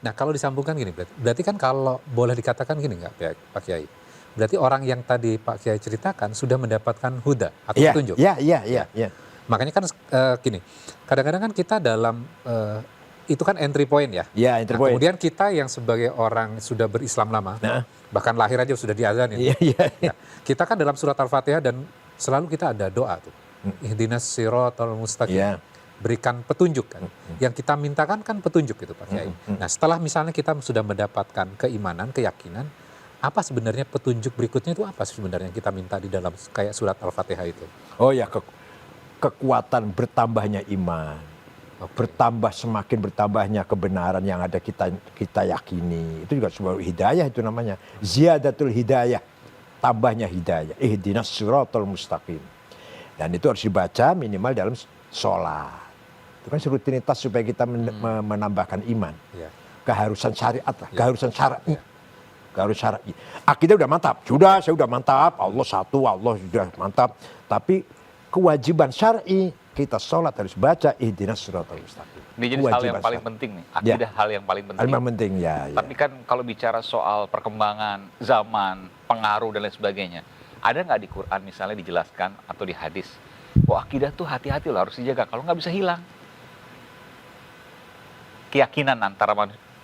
Nah kalau disambungkan gini, berarti kan kalau boleh dikatakan gini nggak Pak Kiai? Berarti orang yang tadi Pak Kiai ceritakan sudah mendapatkan huda atau Iya, petunjuk. iya, iya, Ya. iya. Makanya kan gini, kadang-kadang kan kita dalam itu kan entry point ya. Iya, entry point. Kemudian kita yang sebagai orang sudah berislam lama, Nah. bahkan lahir aja sudah diazanin. Iya, iya. Ya, kita kan dalam surat Al-Fatihah dan selalu kita ada doa tuh. Ihdinas siratal mustaqim. Iya. Berikan petunjuk kan. Yang kita mintakan kan petunjuk gitu Pak Kiai. Nah setelah misalnya kita sudah mendapatkan keimanan, keyakinan, apa sebenarnya petunjuk berikutnya itu apa sebenarnya yang kita minta di dalam kayak surat Al-Fatihah itu? Oh ya, kekuatan bertambahnya iman. Bertambah, semakin bertambahnya kebenaran yang ada kita yakini. Itu juga sebuah hidayah itu namanya. Ziyadatul hidayah. Tambahnya hidayah. Ihdinas siratal mustaqim. Dan itu harus dibaca minimal dalam sholat. Itu kan rutinitas supaya kita menambahkan iman. Ya. Keharusan syariat lah, Ya. keharusan syar'i. Keharusan syar'i. Akidah udah mantap. Sudah, saya udah mantap. Allah satu, Allah sudah mantap. Tapi kewajiban syar'i, kita sholat harus baca ihdinas siratal mustaqim. Ini jadi hal yang paling penting nih. Akidah hal yang paling penting. Paling penting ya. Tapi kan kalau bicara soal perkembangan zaman, pengaruh dan lain sebagainya, ada nggak di Quran misalnya dijelaskan atau di hadis, wah akidah tuh hati-hati loh harus dijaga, kalau nggak bisa hilang. Keyakinan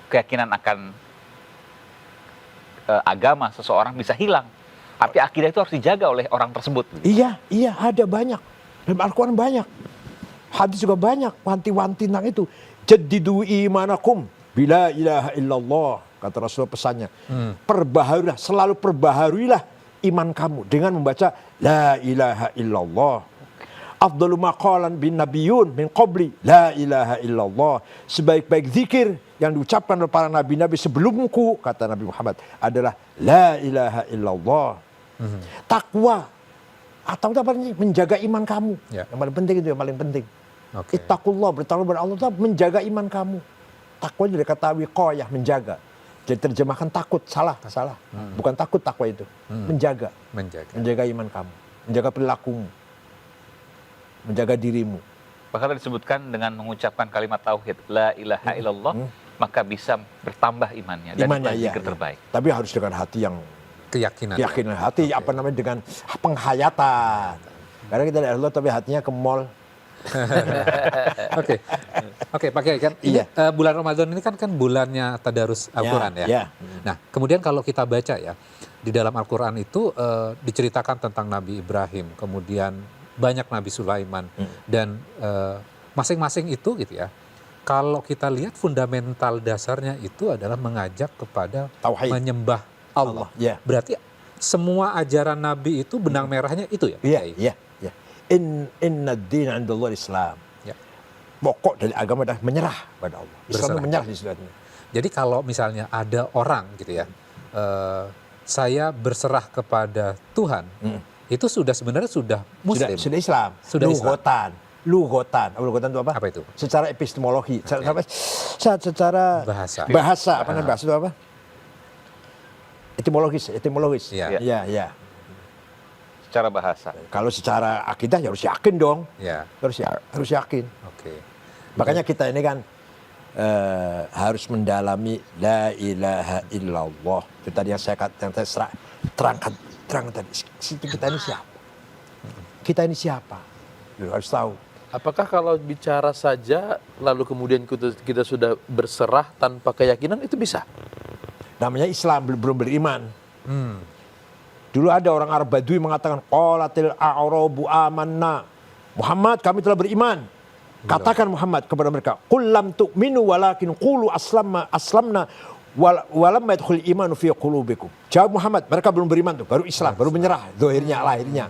keyakinan akan agama seseorang bisa hilang, tapi akidah itu harus dijaga oleh orang tersebut. Iya, ada banyak. Dalam Al-Quran banyak. Hadis juga banyak. Wanti-wanti tentang itu. Jaddidu imanakum bila ilaha illallah. Kata Rasulullah pesannya. Perbaharulah, selalu perbaharuilah iman kamu dengan membaca la ilaha illallah. Afdalu maqalan bin nabiyun min qabli la ilaha illallah. Sebaik-baik zikir yang diucapkan oleh para nabi-nabi sebelumku, kata Nabi Muhammad, adalah la ilaha illallah. Takwa atau apa menjaga iman kamu. Ya. Yang paling penting itu yang paling penting. Okay. Ittaqullah, bertakwa kepada Allah, menjaga iman kamu. Takwa dari kata wiqayah, menjaga. Jadi terjemahkan takut, salah. Bukan takut takwa itu. Menjaga iman kamu, menjaga perilakumu, menjaga dirimu. Bahkan disebutkan dengan mengucapkan kalimat tauhid la ilaha illallah, maka bisa bertambah imannya dan zikir terbaik. Tapi harus dengan hati yang keyakinan hati, apa namanya, dengan penghayatan. Karena kita dari Allah tapi hatinya ke mall. Oke, Pak Kiai kan ini, bulan Ramadan ini kan bulannya tadarus Al-Quran ya. Nah, kemudian kalau kita baca ya di dalam Al-Quran itu diceritakan tentang Nabi Ibrahim, kemudian banyak Nabi Sulaiman dan masing-masing itu gitu ya. Kalau kita lihat fundamental dasarnya itu adalah mengajak kepada Tauhid. menyembah Allah. Berarti semua ajaran Nabi itu benang merahnya itu ya? Iya. Inna ad-din 'indallah Islam. Ya. Pokok dari agama adalah menyerah pada Allah. Islam menyerah di situ. Jadi kalau misalnya ada orang gitu ya, saya berserah kepada Tuhan, itu sebenarnya sudah Muslim. Sudah Islam. Sudah Luhotan. Luhotan itu apa? Apa itu? Secara epistemologi. Secara bahasa. Apa namanya bahasa itu apa? Etimologis. Iya. Secara bahasa. Kalau secara akidah ya harus yakin dong. Ya. Harus yakin. Oke. Makanya kita ini kan harus mendalami la ilaha illallah. Itu tadi yang saya terangkan tadi. Kita ini siapa? Kita ini siapa? Harus tahu. Apakah kalau bicara saja lalu kemudian kita sudah berserah tanpa keyakinan itu bisa? Namanya Islam, belum beriman. Dulu ada orang Arab Badui mengatakan qalatil a'rabu amanna. Muhammad, kami telah beriman. Katakan Muhammad kepada mereka, qul lam tu'minu walakin qulu aslamna walam yadkhul imanu fi qulubikum. Jawab Muhammad, mereka belum beriman tuh, baru Islam, baru menyerah, zahirnya, lahirnya.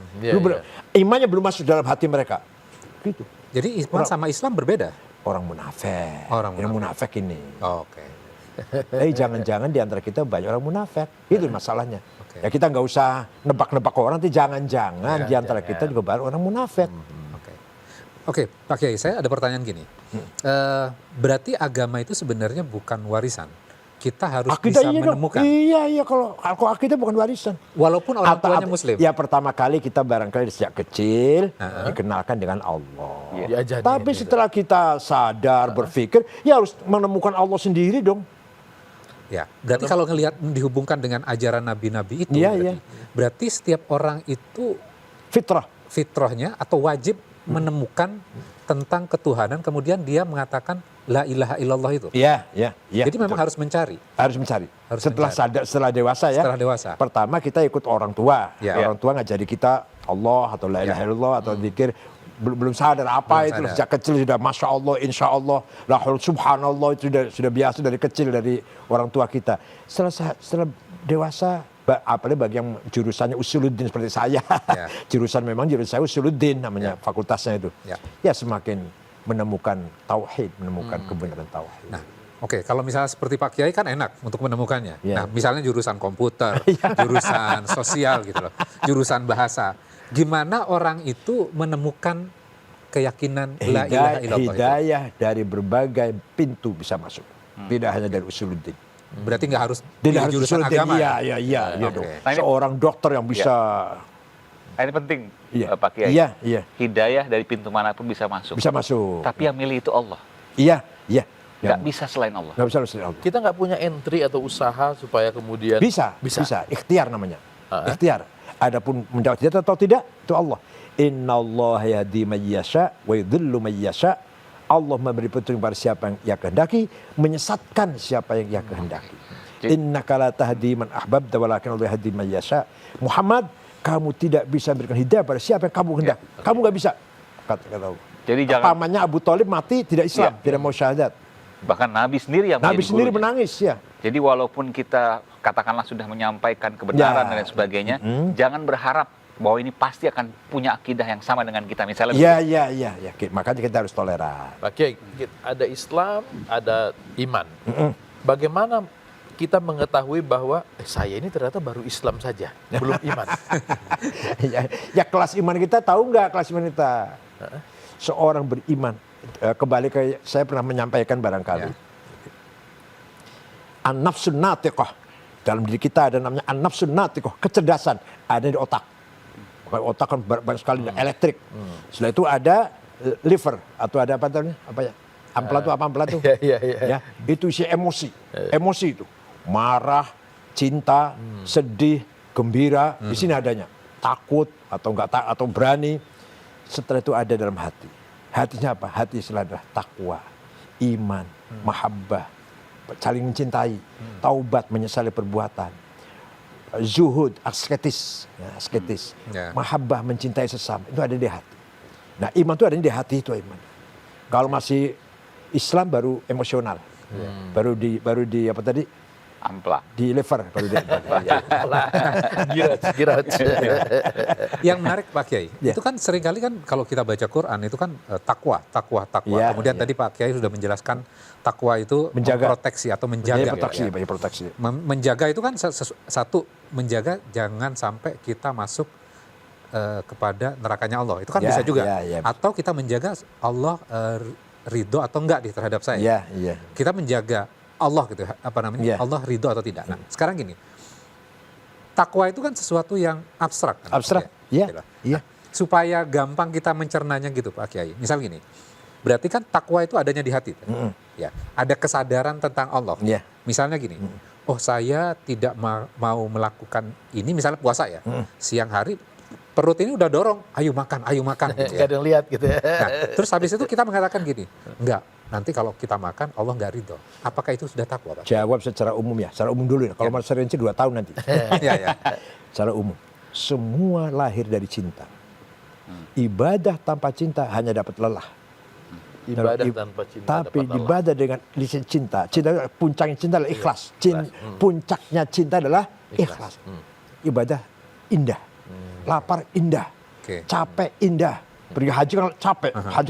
Imannya belum masuk dalam hati mereka. Gitu. Jadi iman sama Islam berbeda? Orang munafik. Yang munafik ini. Oke. Jangan-jangan di antara kita banyak orang munafik. Itu masalahnya. Ya kita nggak usah nebak-nebak orang, nanti jangan-jangan di antara kita juga baru orang munafik. Oke, Pak Kiai, saya ada pertanyaan gini. Berarti agama itu sebenarnya bukan warisan. Kita harus akidah bisa menemukan. Iya, kalau akidah bukan warisan. Walaupun orang tuanya Muslim. Ya pertama kali kita barangkali sejak kecil dikenalkan dengan Allah. Tapi setelah kita sadar, berpikir, ya harus menemukan Allah sendiri dong. Ya, berarti kalau ngelihat dihubungkan dengan ajaran nabi-nabi itu, berarti setiap orang itu fitrahnya atau wajib menemukan tentang ketuhanan, kemudian dia mengatakan la ilaha illallah itu. Iya. Jadi memang harus mencari. Setelah dewasa ya. Setelah dewasa. Pertama kita ikut orang tua. Ya. Orang tua ngajari kita Allah atau la ilaha illallah atau zikir. Belum sadar apa itu sejak kecil sudah masya Allah, insya Allah, lahul subhanallah itu sudah biasa dari kecil dari orang tua kita. Setelah dewasa, apalagi bagi yang jurusannya usuluddin seperti saya, jurusan saya usuluddin namanya fakultasnya itu. Ya semakin menemukan tauhid, menemukan kebenaran tauhid. Nah, oke, kalau misalnya seperti Pak Kiai kan enak untuk menemukannya. Nah, misalnya jurusan komputer, jurusan sosial gitu loh, jurusan bahasa. Gimana orang itu menemukan keyakinan la ilaha illallah itu? Hidayah dari berbagai pintu bisa masuk. Tidak hanya dari usuluddin. Berarti nggak harus di jurusan agama ya? Iya dong. Seorang dokter yang bisa... Ini penting, Pak Kiai. Iya. Hidayah dari pintu manapun bisa masuk. Bisa masuk. Tapi yang milih itu Allah. Iya. Nggak bisa selain Allah. Nggak bisa selain Allah. Kita nggak punya entry atau usaha supaya kemudian... Bisa. Ikhtiar namanya. Ikhtiar. Adapun mendapat hidayah atau tidak, itu Allah. Innallaha yahdi man yasha wa yudhillu man yasha. Allah memberi petunjuk kepada siapa yang Ia kehendaki, menyesatkan siapa yang Ia kehendaki. Innaka la tahdi man ahbabta walakin Allah yahdi man yasha. Muhammad, kamu tidak bisa memberikan hidayah pada siapa yang kamu kehendaki. Kamu nggak bisa. Kata Allah. Jadi jangan. Pamannya Abu Thalib mati tidak Islam, tidak mau syahadat. Bahkan Nabi sendiri yang Nabi sendiri menangis ya. Jadi walaupun kita katakanlah sudah menyampaikan kebenaran dan lain sebagainya, jangan berharap bahwa ini pasti akan punya akidah yang sama dengan kita misalnya. Iya. Makanya kita harus toleran. Pak Kiai, ada Islam, ada iman. Bagaimana kita mengetahui bahwa saya ini ternyata baru Islam saja, belum iman? ya kelas iman kita tahu nggak kelas iman kita? Seorang beriman, kembali ke saya pernah menyampaikan barangkali. An-nafsun natiqah. Dalam diri kita ada namanya an-nafsun natiqah, kecerdasan ada di otak. Otak kan banyak sekali elektrik. Setelah itu ada liver atau ada apa namanya? Apa ya? Ampela tuh. Ya, itu isi emosi. Emosi itu marah, cinta, sedih, gembira, di sini adanya. Takut atau enggak atau berani. Setelah itu ada dalam hati. Hatinya apa? Hati adalah takwa, iman, mahabbah, saling mencintai, taubat, menyesali perbuatan, zuhud, asketis, mahabbah, mencintai sesama, itu ada di hati. Nah, iman itu ada di hati itu iman. Kalau masih Islam baru emosional, baru di apa tadi? Ampla. Di liver. Baru di Girat. Yang menarik Pak Kiai, itu kan seringkali kan kalau kita baca Quran itu kan takwa. Kemudian tadi Pak Kiai sudah menjelaskan takwa itu memproteksi atau menjaga. Proteksi. Menjaga itu kan satu, menjaga jangan sampai kita masuk kepada nerakanya Allah. Itu kan bisa juga. Atau kita menjaga Allah ridho atau enggak terhadap saya. Kita menjaga Allah gitu, Allah ridho atau tidak. Nah, sekarang gini, takwa itu kan sesuatu yang abstrak. Kan, iya. Supaya gampang kita mencernanya gitu, Pak Kiai. Misal gini, berarti kan takwa itu adanya di hati. Ya, ada kesadaran tentang Allah. Misalnya gini, oh saya tidak mau melakukan ini, misalnya puasa ya, siang hari perut ini udah dorong, ayo makan. Gitu ya. Gak ada yang lihat gitu ya. Nah, terus habis itu kita mengatakan gini, enggak. Nanti kalau kita makan, Allah nggak ridho. Apakah itu sudah takwa, Pak? Jawab secara umum ya. Secara umum dulu ya. Kalau masih rinci 2 tahun nanti. Secara umum. Semua lahir dari cinta. Ibadah tanpa cinta hanya dapat lelah. Ibadah tanpa cinta tapi ibadah dengan cinta. Puncaknya cinta adalah ikhlas. Puncaknya cinta adalah ikhlas. Ibadah indah. Lapar indah. Capek indah. Pergi haji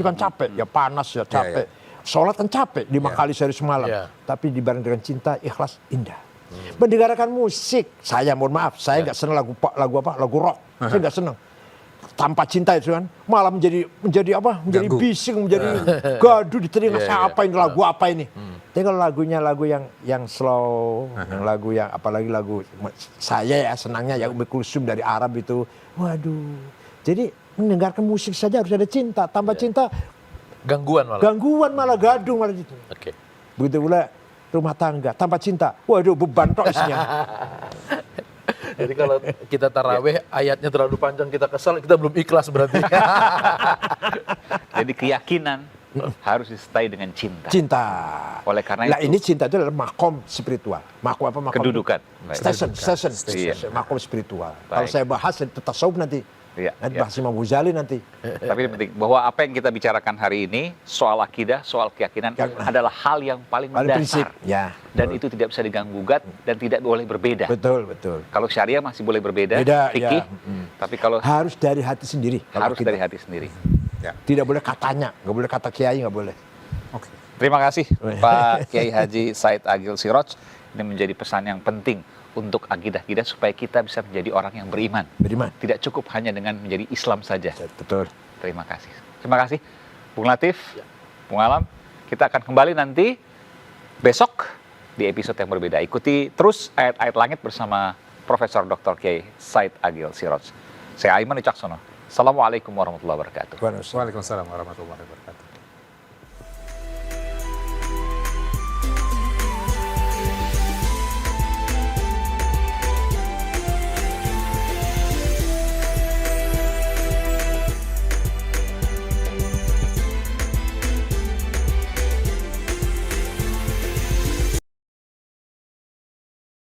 kan capek. Ya panas ya capek. Sholat kan capek 5 kali sehari semalam. Tapi dibareng dengan cinta, ikhlas, indah. Mendengarkan musik, saya mohon maaf, saya nggak senang lagu rock. Saya nggak senang. Tanpa cinta itu kan, malah menjadi bising, menjadi gaduh di telinga saya, apa ini lagu apa ini. Tapi kalau lagu yang slow, yang apalagi lagu saya ya senangnya yang Ummi Kulsum dari Arab itu, waduh. Jadi mendengarkan musik saja harus ada cinta, tanpa cinta gangguan malah gaduh malah gitu. Begitu pula rumah tangga. Tanpa cinta, waduh beban tok isinya. Jadi kalau kita taraweh ayatnya terlalu panjang kita kesal, kita belum ikhlas berarti. Jadi keyakinan harus disertai dengan cinta. Cinta. Oleh karena Nah, itu ini cinta itu adalah makom spiritual. Makom apa? Makom kedudukan. Baik. Station. Iya. Makom spiritual. Baik. Kalau saya bahas itu tasawuf nanti. Iya, Nanti iya. bahas Imam Ghazali nanti. Tapi yang penting bahwa apa yang kita bicarakan hari ini soal akidah, soal keyakinan adalah hal yang paling Paling prinsip. mendasar. Ya. Dan itu tidak bisa diganggu-gugat dan tidak boleh berbeda. Betul. Kalau syariah masih boleh berbeda, Beda, fikih, ya. tapi kalau Harus dari hati sendiri. Kalau harus kita. dari hati sendiri. Ya. Tidak boleh katanya, nggak boleh kata kiai, nggak boleh. Oke. Terima kasih Pak Kiai Haji Said Agil Siraj. Ini menjadi pesan yang penting untuk akidah kita supaya kita bisa menjadi orang yang beriman. Beriman. Tidak cukup hanya dengan menjadi Islam saja. Betul. Terima kasih. Terima kasih Bung Latif, Bung Alam. Kita akan kembali nanti besok di episode yang berbeda. Ikuti terus Ayat-Ayat Langit bersama Profesor Dr. Kiai Said Agil Siraj. Saya Aiman Wicaksono. Assalamualaikum warahmatullahi wabarakatuh. Waalaikumsalam warahmatullahi wabarakatuh.